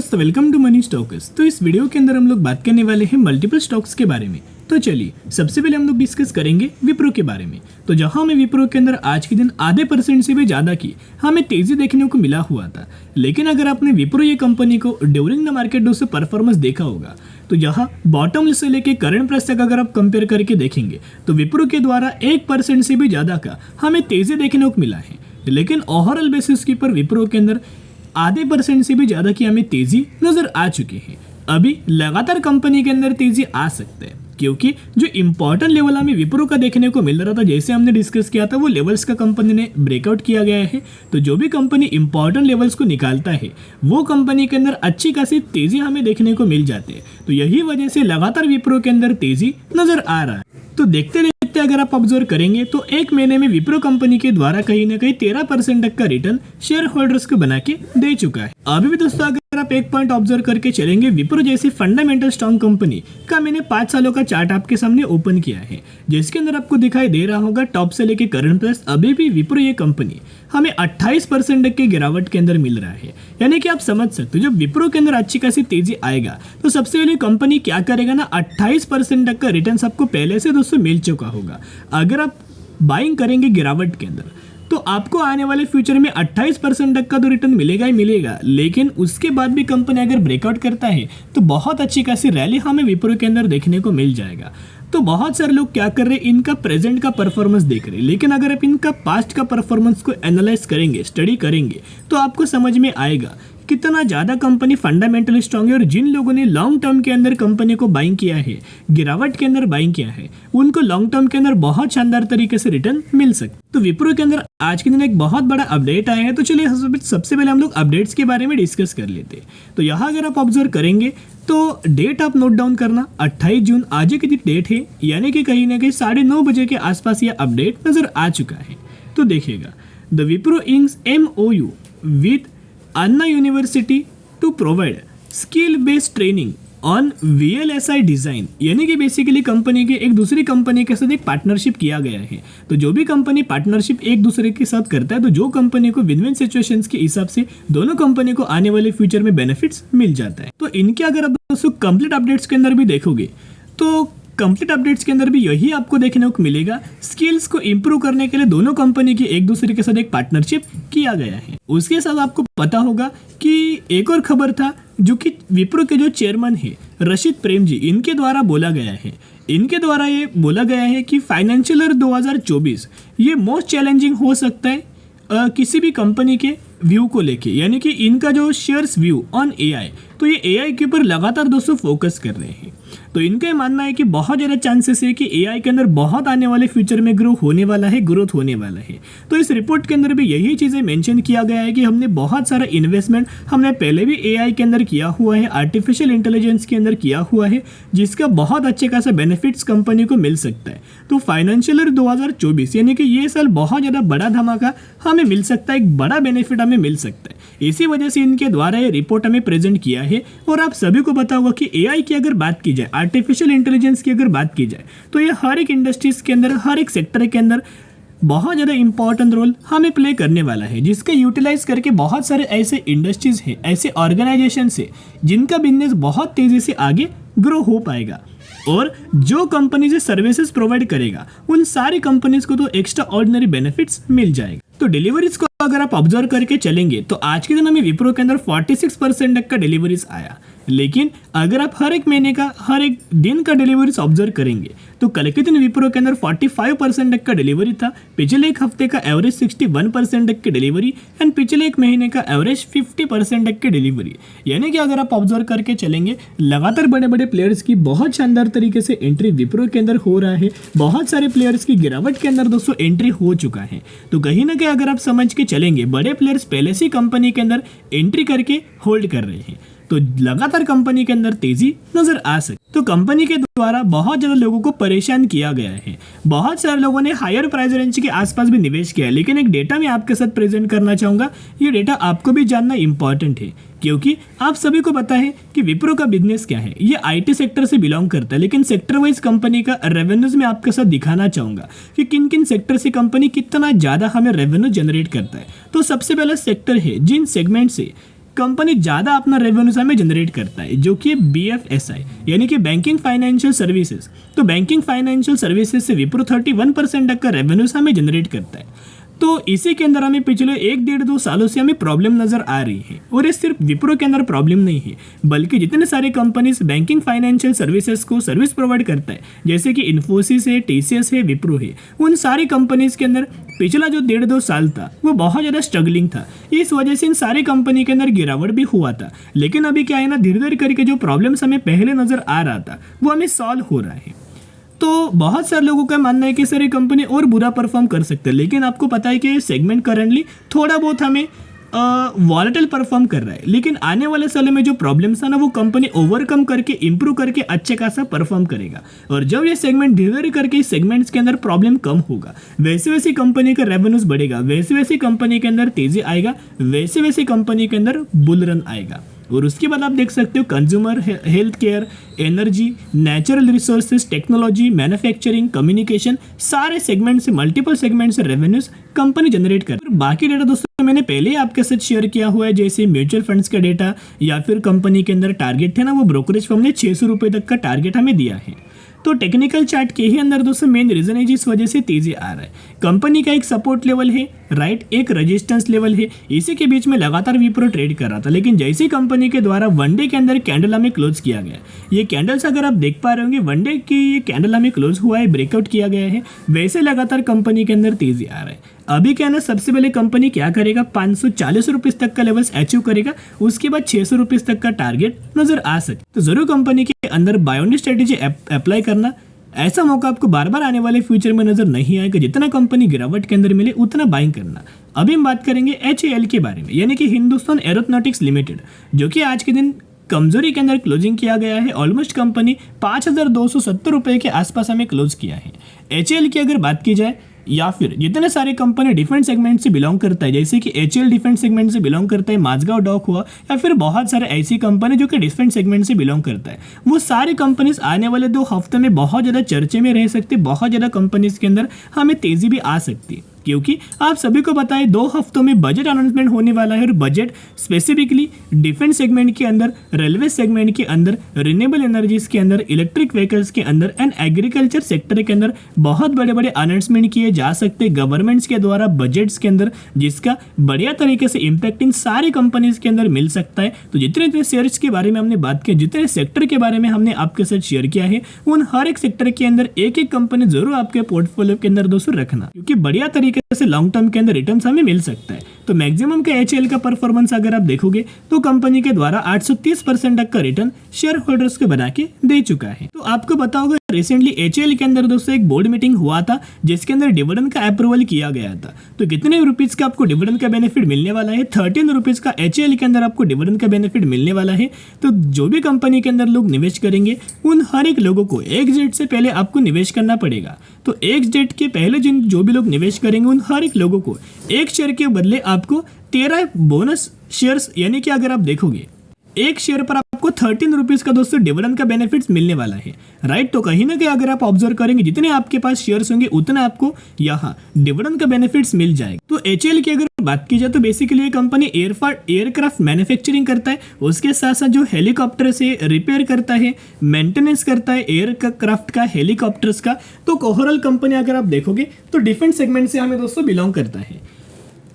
दोस्तों, welcome to money stocks. तो इस वीडियो के अंदर हम लोग बात करने वाले हैं मल्टीपल स्टॉक्स के बारे में। तो चलिए सबसे पहले हम लोग डिस्कस करेंगे विप्रो के बारे में। तो जहां हमें विप्रो के अंदर आज के दिन आधे % से भी ज़्यादा की हमें तेजी देखने को मिला हुआ था। लेकिन अगर आपने विप्रो ये कंपनी को ड्यूरिंग द मार्केट दोस्तों परफॉर्मेंस देखा होगा तो यहाँ बॉटम से लेके करंट प्राइस तक अगर आप कंपेयर करके देखेंगे तो विप्रो के द्वारा 1% से भी ज़्यादा का हमें तेजी देखने को मिला है। लेकिन ओवरऑल बेसिस के पर विप्रो के अंदर आधे % से भी ज़्यादा की हमें तेजी नजर आ चुकी है। अभी लगातार कंपनी के अंदर तेजी आ सकता है क्योंकि जो इंपॉर्टेंट लेवल हमें विप्रो का देखने को मिल रहा था, जैसे हमने डिस्कस किया था, वो लेवल्स का कंपनी ने ब्रेकआउट किया गया है। तो जो भी कंपनी इंपॉर्टेंट लेवल्स को निकालता है वो कंपनी के अंदर अच्छी खासी तेजी हमें देखने को मिल जाती है। तो यही वजह से लगातार विप्रो के अंदर तेजी नजर आ रहा है। तो देखते देखते अगर आप ऑब्जर्व करेंगे तो एक महीने में विप्रो कंपनी के द्वारा कहीं ना कहीं 13% तक का रिटर्न शेयर होल्डर्स को बना के दे चुका है। अभी भी दोस्तों अगर आप एक पॉइंट ऑब्जर्व करके चलेंगे, विप्रो जैसी फंडामेंटल स्ट्रॉन्ग कंपनी का मैंने 5 सालों का चार्ट आपके सामने ओपन किया है, जिसके अंदर आपको दिखाई दे रहा होगा टॉप से लेके करंट प्राइस अभी भी विप्रो ये कंपनी हमें 28% तक की गिरावट के अंदर मिल रहा है। यानी कि आप समझ सकते हो जब विप्रो के अंदर अच्छी खासी तेजी आएगा तो सबसे पहले कंपनी क्या करेगा ना, 28% तक का रिटर्न आपको पहले से दोस्तों मिल चुका होगा। अगर आप बाइंग करेंगे गिरावट के अंदर तो आपको आने वाले फ्यूचर में 28% तक का तो रिटर्न मिलेगा ही मिलेगा। लेकिन उसके बाद भी कंपनी अगर ब्रेकआउट करता है तो बहुत अच्छी खासी रैली हमें विप्रो के अंदर देखने को मिल जाएगा। तो बहुत सारे लोग क्या कर रहे हैं, इनका प्रेजेंट का परफॉर्मेंस देख रहे हैं, लेकिन अगर आप इनका पास्ट का परफॉर्मेंस को एनालाइज करेंगे, स्टडी करेंगे तो आपको समझ में आएगा कितना ज़्यादा कंपनी फंडामेंटली स्ट्रांग है। और जिन लोगों ने लॉन्ग टर्म के अंदर कंपनी को बाइंग किया है, गिरावट के अंदर बाइंग किया है, उनको लॉन्ग टर्म के अंदर बहुत शानदार तरीके से रिटर्न मिल सकता। तो विप्रो के अंदर आज के दिन एक बहुत बड़ा अपडेट आया है। तो चलिए सबसे पहले हम लोग अपडेट्स के बारे में डिस्कस कर लेते हैं। तो यहाँ अगर आप ऑब्जर्व करेंगे तो डेट आप नोट डाउन करना, 28 जून आज की डेट है, यानी कि कहीं ना कहीं 9:30 बजे के आसपास यह अपडेट नजर आ चुका है। तो देखिएगा, the Wipro inks MOU with Anna University to provide skill based training on VLSI design, यानी कि बेसिकली कंपनी के एक दूसरी कंपनी के साथ एक पार्टनरशिप किया गया है। तो जो भी कंपनी पार्टनरशिप एक दूसरे के साथ करता है तो जो कंपनी को विन विन सिचुएशंस के हिसाब से दोनों कंपनी को आने वाले फ्यूचर में बेनिफिट्स मिल जाता है। तो इनके अगर आप दोस्तों कंप्लीट अपडेट्स के अंदर भी देखोगे तो कंप्लीट अपडेट्स के अंदर भी यही आपको देखने को मिलेगा। स्किल्स को इंप्रूव करने के लिए दोनों कंपनी की एक दूसरे के साथ एक पार्टनरशिप किया गया है। उसके साथ आपको पता होगा कि एक और खबर था जो कि विप्रो के जो चेयरमैन है रशीद प्रेम जी, इनके द्वारा बोला गया है। इनके द्वारा ये बोला गया है कि फाइनेंशियल ईयर 2024 ये मोस्ट चैलेंजिंग हो सकता है किसी भी कंपनी के व्यू को लेके, यानी कि इनका जो शेयर्स व्यू ऑन AI, तो ये AI के ऊपर लगातार दोस्तों फोकस कर रहे हैं। तो इनका मानना है कि बहुत ज़्यादा चांसेस है कि AI के अंदर बहुत आने वाले फ्यूचर में ग्रोथ होने वाला है। तो इस रिपोर्ट के अंदर भी यही चीज़ें मेंशन किया गया है कि हमने बहुत सारा इन्वेस्टमेंट हमने पहले भी AI के अंदर किया हुआ है, आर्टिफिशियल इंटेलिजेंस के अंदर किया हुआ है, जिसका बहुत अच्छे खासा बेनिफिट्स कंपनी को मिल सकता है। तो फाइनेंशियल ईयर 2024 यानी कि ये साल बहुत ज़्यादा बड़ा धमाका हमें मिल सकता है, एक बड़ा बेनिफिट हमें मिल सकता है। इसी वजह से इनके द्वारा ये रिपोर्ट हमें प्रेजेंट किया है। और आप सभी को पता होगा कि AI की अगर बात की जाए, आर्टिफिशियल इंटेलिजेंस की अगर बात की जाए तो ये हर एक इंडस्ट्रीज के अंदर, हर एक सेक्टर के अंदर बहुत ज़्यादा इंपॉर्टेंट रोल हमें प्ले करने वाला है, जिसका यूटिलाइज करके बहुत सारे ऐसे इंडस्ट्रीज हैं, ऐसे ऑर्गेनाइजेशन है जिनका बिजनेस बहुत तेज़ी से आगे ग्रो हो पाएगा। और जो कंपनी से सर्विसेज प्रोवाइड करेगा उन सारी कंपनीज को तो एक्स्ट्रा ऑर्डिनरी बेनिफिट्स मिल जाएगा। तो डिलीवरीज को अगर आप ऑब्जर्व करके चलेंगे तो आज के दिन हमें विप्रो के अंदर 46% तक का डिलीवरीज आया। लेकिन अगर आप हर एक महीने का, हर एक दिन का डिलीवरीज ऑब्जर्व करेंगे तो कल के दिन विप्रो के अंदर 45% तक का डिलीवरी था। पिछले एक हफ्ते का एवरेज 61% तक की डिलीवरी एंड पिछले एक महीने का एवरेज 50% तक की डिलीवरी। यानी कि अगर आप ऑब्जर्व करके चलेंगे लगातार बड़े बड़े प्लेयर्स की बहुत शानदार तरीके से एंट्री विप्रो के अंदर हो रहा है। बहुत सारे प्लेयर्स की गिरावट के अंदर दोस्तों एंट्री हो चुका है। तो कहीं ना कहीं अगर आप समझ के चलेंगे, बड़े प्लेयर्स पहले से कंपनी के अंदर एंट्री करके होल्ड कर रहे हैं, तो लगातार कंपनी के अंदर तेजी नजर आ सकती। तो कंपनी के द्वारा बहुत ज़्यादा लोगों को परेशान किया गया है। बहुत सारे लोगों ने हायर प्राइस रेंज के आसपास भी निवेश किया है। लेकिन एक डेटा मैं आपके साथ प्रेजेंट करना चाहूँगा, ये डेटा आपको भी जानना इंपॉर्टेंट है क्योंकि आप सभी को पता है कि विप्रो का बिजनेस क्या है। ये IT सेक्टर से बिलोंग करता है, लेकिन सेक्टर वाइज कंपनी का रेवेन्यूज में आपके साथ दिखाना चाहूँगा कि किन किन सेक्टर से कंपनी कितना ज़्यादा हमें रेवेन्यू जनरेट करता है। तो सबसे पहला सेक्टर है जिन सेगमेंट से कंपनी ज़्यादा अपना रेवेन्यूज हमें जनरेट करता है, जो कि BFSI यानी कि बैंकिंग फाइनेंशियल सर्विसेज। तो बैंकिंग फाइनेंशियल सर्विसेज से विप्रो 31% तक का रेवेन्यूज हमें जनरेट करता है। तो इसी के अंदर हमें पिछले 1-1.5-2 सालों से हमें प्रॉब्लम नज़र आ रही है, और ये सिर्फ विप्रो के अंदर प्रॉब्लम नहीं है, बल्कि जितने सारे कंपनीज बैंकिंग फाइनेंशियल सर्विसेज को सर्विस प्रोवाइड करता है, जैसे कि इन्फोसिस है, TCS है, विप्रो है, उन सारी कंपनीज के अंदर पिछला जो 1.5-2 साल था वो बहुत ज़्यादा स्ट्रगलिंग था। इस वजह से इन सारी कंपनी के अंदर गिरावट भी हुआ था। लेकिन अभी क्या है ना, धीरे धीरे करके जो प्रॉब्लम्स हमें पहले नज़र आ रहा था वो हमें सॉल्व हो रहा है। तो बहुत सारे लोगों का मानना है कि सर ये कंपनी और बुरा परफॉर्म कर सकते हैं, लेकिन आपको पता है कि ये सेगमेंट करंटली थोड़ा बहुत हमें वॉलेटाइल परफॉर्म कर रहा है, लेकिन आने वाले सालों में जो प्रॉब्लम्स है ना वो कंपनी ओवरकम करके इंप्रूव करके अच्छे खासा परफॉर्म करेगा। और जब ये सेगमेंट धीरे धीरे करके इस सेगमेंट्स के अंदर प्रॉब्लम कम होगा, वैसे वैसे कंपनी का रेवेन्यूज बढ़ेगा, वैसे वैसे कंपनी के अंदर तेजी आएगा, वैसे वैसे कंपनी के अंदर बुल रन आएगा। और उसके बाद आप देख सकते हो consumer, health care, energy, natural resources, technology, manufacturing, communication, सारे सेगमेंट से, मल्टीपल सेगमेंट से रेवेन्यूज कंपनी जनरेट करती है। बाकी डेटा दोस्तों मैंने पहले ही आपके साथ शेयर किया हुआ है, जैसे म्यूचुअल फंड्स का डेटा या फिर कंपनी के अंदर टारगेट थे ना, वो ब्रोकरेज फर्म ने 600 रुपये तक का टारगेट हमें दिया है। तो टेक्निकल चार्ट के ही अंदर दोस्तों मेन रीजन है जिस वजह से तेजी आ रहा है, कंपनी का एक सपोर्ट लेवल है, राइट, एक रेजिस्टेंस लेवल है, इसी के बीच में लगातार विप्रो ट्रेड कर रहा था। लेकिन जैसे कंपनी के द्वारा वनडे के अंदर कैंडल हमें क्लोज किया गया, ये कैंडल्स अगर आप देख पा रहे होंगे, वनडे की ये कैंडल हमें क्लोज हुआ है, ब्रेकआउट किया गया है, वैसे लगातार कंपनी के अंदर तेजी आ रहा है। अभी क्या ना, सबसे पहले कंपनी क्या करेगा, 540 रुपीज़ तक का लेवल्स अचीव करेगा, उसके बाद 600 रुपीज़ तक का टारगेट नजर आ सकता है। तो जरूर कंपनी के अंदर बायोनिक स्ट्रेटेजी अप्लाई करना, ऐसा मौका आपको बार बार आने वाले फ्यूचर में नजर नहीं आएगा। जितना कंपनी गिरावट के अंदर मिले उतना बाइंग करना। अभी हम बात करेंगे HAL के बारे में, यानी कि हिंदुस्तान एरोनॉटिक्स लिमिटेड, जो कि आज के दिन कमजोरी के अंदर क्लोजिंग किया गया है। ऑलमोस्ट कंपनी 5,270 रुपये के आसपास हमें क्लोज किया है। HAL की अगर बात की जाए, या फिर जितने सारे कंपनी डिफेंस सेगमेंट से बिलोंग करता है, जैसे कि HAL डिफेंस सेगमेंट से बिलोंग करता है, माझगांव डॉक हुआ, या फिर बहुत सारे ऐसी कंपनी जो कि डिफेंस सेगमेंट से बिलोंग करता है, वो सारी कंपनीज आने वाले 2 हफ्ते में बहुत ज़्यादा चर्चे में रह सकती है। बहुत ज़्यादा कंपनीज के अंदर हमें तेज़ी भी आ सकती है, क्योंकि आप सभी को पता है 2 हफ्तों में बजट अनाउंसमेंट होने वाला है। और बजट स्पेसिफिकली डिफेंस सेगमेंट के अंदर, रेलवे सेगमेंट के अंदर, रिन्यूएबल एनर्जीज के अंदर, इलेक्ट्रिक व्हीकल्स के अंदर एंड एग्रीकल्चर सेक्टर के अंदर बहुत बड़े बड़े अनाउंसमेंट किए जा सकते हैं गवर्नमेंट्स के द्वारा बजट्स के अंदर, जिसका बढ़िया तरीके से इम्पैक्ट इन सारी कंपनीज के अंदर मिल सकता है। तो जितने जितने शेयर्स के बारे में हमने बात की, जितने सेक्टर के बारे में हमने आपके साथ शेयर किया है, उन हर एक सेक्टर के अंदर एक एक कंपनी जरूर आपके पोर्टफोलियो के अंदर दोस्तों रखना, क्योंकि बढ़िया तरीके से लॉन्ग टर्म के अंदर रिटर्न हमें मिल सकता है। तो मैक्सिमम का HAL का परफॉर्मेंस अगर आप देखोगे तो कंपनी के द्वारा 830% तक का रिटर्न शेयर होल्डर्स को बना के दे चुका है। तो आपको पता होगा रिसेंटली HAL के अंदर दोस्तों एक बोर्ड मीटिंग हुआ था, जिसके अंदर डिविडेंड का अप्रूवल किया गया था। तो कितने रुपीज का आपको डिविडेंड का बेनिफिट मिलने वाला है, 13 रुपीज का HAL के अंदर आपको डिविडेंड का बेनिफिट मिलने वाला है। तो जो भी कंपनी के अंदर लोग निवेश करेंगे, उन हर एक लोगों को एक डेट से पहले आपको निवेश करना पड़ेगा। तो एक डेट के पहले जिन जो भी लोग निवेश करेंगे, उन हर एक लोगों को एक शेयर के बदले आपको 13 बोनस शेयर्स, यानी कि अगर आप देखोगे एक शेयर पर आपको 13 रुपीज का दोस्तों डिविडेंड का बेनिफिट्स मिलने वाला है, राइट। तो कहीं ना कहीं अगर आप ऑब्जर्व करेंगे, जितने आपके पास शेयर्स होंगे उतना आपको यहाँ डिविडेंड का बेनिफिट्स मिल जाएगा। तो HAL की अगर बात की जाए तो बेसिकली ये कंपनी एयरक्राफ्ट मैन्युफैक्चरिंग करता है, उसके साथ साथ जो हेलीकॉप्टर से रिपेयर करता है, मेंटेनेंस करता है एयरक्राफ्ट का, हेलीकॉप्टर्स का। तो ओवरऑल कंपनी अगर आप देखोगे तो डिफेंस सेगमेंट से हमें दोस्तों बिलोंग करता है।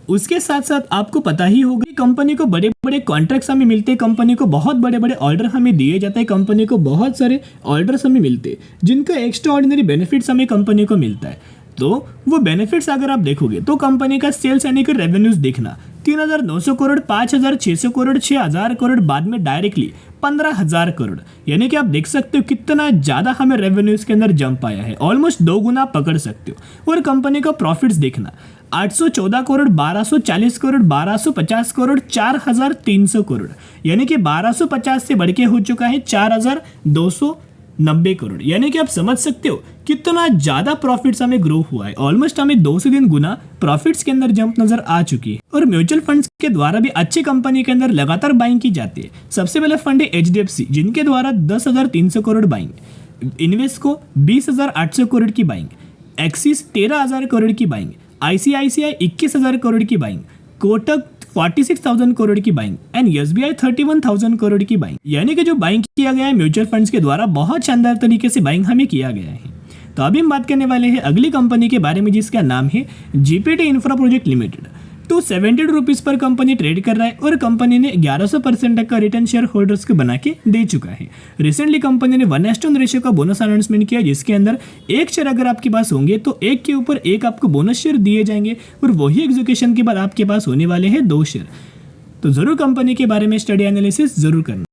उसके साथ साथ आपको पता ही होगा कंपनी को बड़े बड़े कॉन्ट्रैक्ट्स हमें मिलते हैं, कंपनी को बहुत बड़े बड़े ऑर्डर हमें दिए जाते हैं, कंपनी को बहुत सारे ऑर्डर्स हमें मिलते हैं, जिनका एक्स्ट्रा ऑर्डिनरी बेनिफिट्स हमें कंपनी को मिलता है। तो वो बेनिफिट्स अगर आप देखोगे तो कंपनी का सेल्स यानी कि रेवेन्यूज देखना 3,900 करोड़, 5,600 करोड़, 6,000 करोड़, बाद में डायरेक्टली 15,000 करोड़, यानी कि आप देख सकते हो कितना ज़्यादा हमें रेवेन्यूज के अंदर जंप आया है, ऑलमोस्ट 2 गुना पकड़ सकते हो। और कंपनी का प्रॉफिट्स देखना 814 करोड़, 1240 करोड़, 1250 करोड़, 4,300 करोड़, यानी कि 1250 से बढ़ के हो चुका है 4,290 करोड़, यानी कि आप समझ सकते हो कितना ज़्यादा प्रॉफिट्स हमें ग्रो हुआ है। ऑलमोस्ट हमें 2 से 3 गुना प्रॉफिट्स के अंदर जंप नजर आ चुकी है। और म्यूचुअल फंड्स के द्वारा भी अच्छी कंपनी के अंदर लगातार बाइंग की जाती है। सबसे पहले फंड है HDFC, जिनके द्वारा 10,300 करोड़ बाइंग, इन्वेस्को 20,800 करोड़ की बाइंग, एक्सिस 13,000 करोड़ की बाइंग, ICICI 21,000 करोड़ की बाइंग, कोटक 46,000 करोड़ की बाइंग एंड SBI 31,000 करोड़ की बाइंग। यानी कि जो बाइंग किया गया है म्यूचुअल फंड्स के द्वारा बहुत शानदार तरीके से बाइंग हमें किया गया है। तो अभी हम बात करने वाले हैं अगली कंपनी के बारे में जिसका नाम है जीपीटी इंफ्रा प्रोजेक्ट लिमिटेड। तो 70 रुपीज़ पर कंपनी ट्रेड कर रहा है और कंपनी ने 1100% तक का रिटर्न शेयर होल्डर्स को बना के दे चुका है। रिसेंटली कंपनी ने 1:1 रेशियो का बोनस अनाउंसमेंट किया जिसके अंदर एक शेयर अगर आपके पास होंगे तो एक के ऊपर एक आपको बोनस शेयर दिए जाएंगे और वही एग्जीक्यूशन के बाद आपके पास होने वाले हैं 2 शेयर। तो ज़रूर कंपनी के बारे में स्टडी एनालिसिस ज़रूर करना।